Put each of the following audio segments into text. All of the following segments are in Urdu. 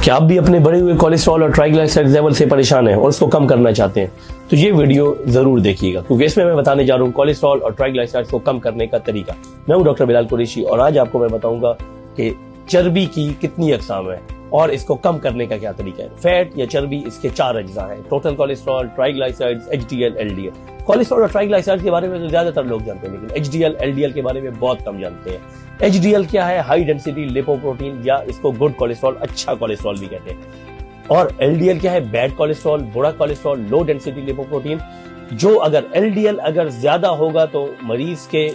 کیا آپ بھی اپنے بڑے ہوئے کولیسٹرول اور ٹرائیگلائسرائڈ لیول سے پریشان ہیں اور اس کو کم کرنا چاہتے ہیں تو یہ ویڈیو ضرور دیکھیے گا، کیونکہ اس میں بتانے جا رہا ہوں کولیسٹرول اور ٹرائیگلائسرائڈ کو کم کرنے کا طریقہ۔ میں ہوں ڈاکٹر بلال قریشی اور آج آپ کو میں بتاؤں گا کہ چربی کی کتنی اقسام ہیں اور اس کو کم کرنے کا کیا طریقہ ہے۔ فیٹ یا چربی اس کے 4 اجزاء ہیں: total cholesterol, triglyceride, H D L, L D L. Cholesterol اور ٹرائیگلائسرائڈ کے بارے میں زیادہ تر لوگ جانتے ہیں، لیکن H D L, L D L کے بارے میں بہت کم جانتے ہیں۔ ایچ ڈی ایل کیا ہے؟ ہائی ڈینسٹی لیپوپروٹین، یا اس کو گڈ کولیسٹرول، اچھا کولیسٹرول بھی کہتے ہیں۔ اور ایل ڈی ایل کیا ہے؟ بیڈ کولیسٹرول، برا کولیسٹرول، لو ڈینسٹی لیپوپروٹین، جو اگر ایل ڈی ایل اگر زیادہ ہوگا تو مریض کے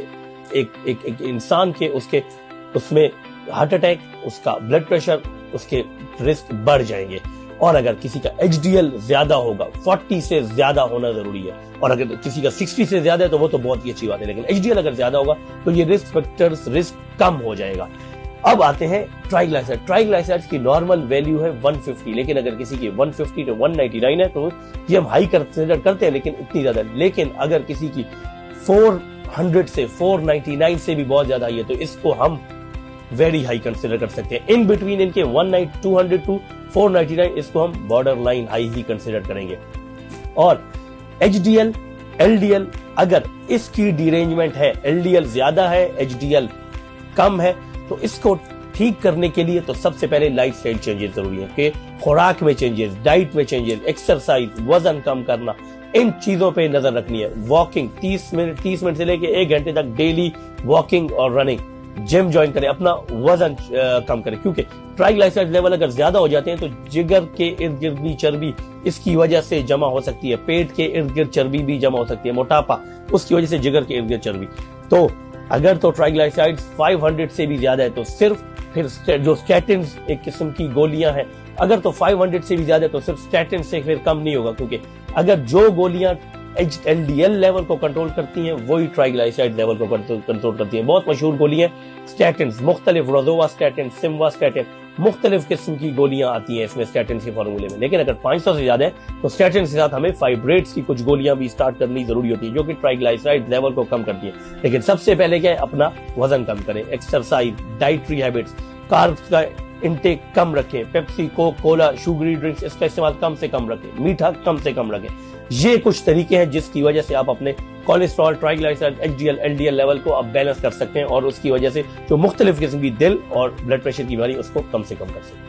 ایک انسان کے اس میں ہارٹ اٹیک، اس کا بلڈ پریشر، اس کے رسک بڑھ جائیں گے۔ اور اگر کسی کا ایچ ڈی ایل زیادہ ہوگا، 40 سے زیادہ ہونا ضروری ہے، اور اگر کسی کا 60 سے زیادہ ہے تو وہ تو بہت ہی اچھی بات ہے، لیکن ایچ ڈی ایل اگر زیادہ ہوگا تو یہ رسک فیکٹرز، رسک کم ہو جائے گا۔ اب آتے ہیں ٹرائیگلائسرائڈ۔ ٹرائیگلائسرائڈ کی نارمل ویلیو ہے 150، لیکن اگر کسی کی 150 to 199 ہے تو یہ ہم ہائی کنسیڈر کرتے ہیں، لیکن اتنی زیادہ۔ لیکن اگر کسی کی 400 سے 499 سے بھی بہت زیادہ آئی ہے تو اس کو ہم ویری ہائی کنسیڈر کر سکتے ہیں۔ ان بٹوین ان کے 200 to 499 اس کو ہم بارڈر لائن ہائی ہی کنسیڈر کریں گے۔ اور H D L, L D L, اگر اس کی ڈیرینجمنٹ ہے، ایل ڈی ایل زیادہ ہے، ایچ ڈی ایل کم ہے، تو اس کو ٹھیک کرنے کے لیے تو سب سے پہلے لائف سٹائل چینجز ضروری ہیں، کہ خوراک میں چینجز، ڈائٹ میں چینجز، ایکسرسائز، وزن کم کرنا، ان چیزوں پہ نظر رکھنی ہے۔ واکنگ 30 منٹ سے لے کے 1 گھنٹے تک ڈیلی واکنگ اور رننگ، جم جوائن کریں، اپنا وزن کم کریں، کیونکہ ٹرائیگلائسرائڈ لیول اگر زیادہ ہو جاتے ہیں تو جگر کے ارد گرد بھی چربی اس کی وجہ سے جمع ہو سکتی ہے، پیٹ کے ارد گرد چربی بھی جمع ہو سکتی ہے، موٹاپا اس کی وجہ سے جگر کے ارد گرد چربی۔ تو اگر تو ٹرائیگلائسرائڈ 500 سے بھی زیادہ ہے تو صرف پھر جو سٹیٹنز ایک قسم کی گولیاں ہیں، اگر تو 500 سے بھی زیادہ ہے تو صرف سٹیٹن سے پھر کم نہیں ہوگا، کیونکہ اگر جو گولیاں ایل ڈی ایل لیول کو کنٹرول کرتی ہیں وہی ٹرائیگلائسرائڈ لیول کو کنٹرول کرتی ہیں۔ بہت مشہور گولی ہیں سٹیٹنز، مختلف روزووا سٹیٹن، سموا سٹیٹن، مختلف قسم کی گولیاں آتی ہیں اس میں سٹیٹنز کے فارمولے میں۔ لیکن اگر 500 سے زیادہ ہے تو سٹیٹنز کے ساتھ ہمیں فائبریٹس کی کچھ گولیاں بھی سٹارٹ کرنی ضروری ہوتی ہے، جو کہ ٹرائیگلائسرائڈ لیول کو کم کرتی ہیں۔ لیکن سب سے پہلے کیا ہے؟ اپنا وزن کم کریں، ایکسرسائز، ڈائٹری ہیبٹس، کاربس کا انٹیک کم رکھیں، پیپسی، کوک، کولا، شوگری ڈرنکس اس کا استعمال کم سے کم رکھیں، میٹھا کم سے کم رکھیں۔ یہ کچھ طریقے ہیں جس کی وجہ سے آپ اپنے cholesterol, triglyceride, H D L, L D L level کو آپ بیلنس کر سکتے ہیں، اور اس کی وجہ سے جو مختلف قسم کی دل اور بلڈ پریشر کی بیماری اس کو کم سے کم کر سکتے ہیں۔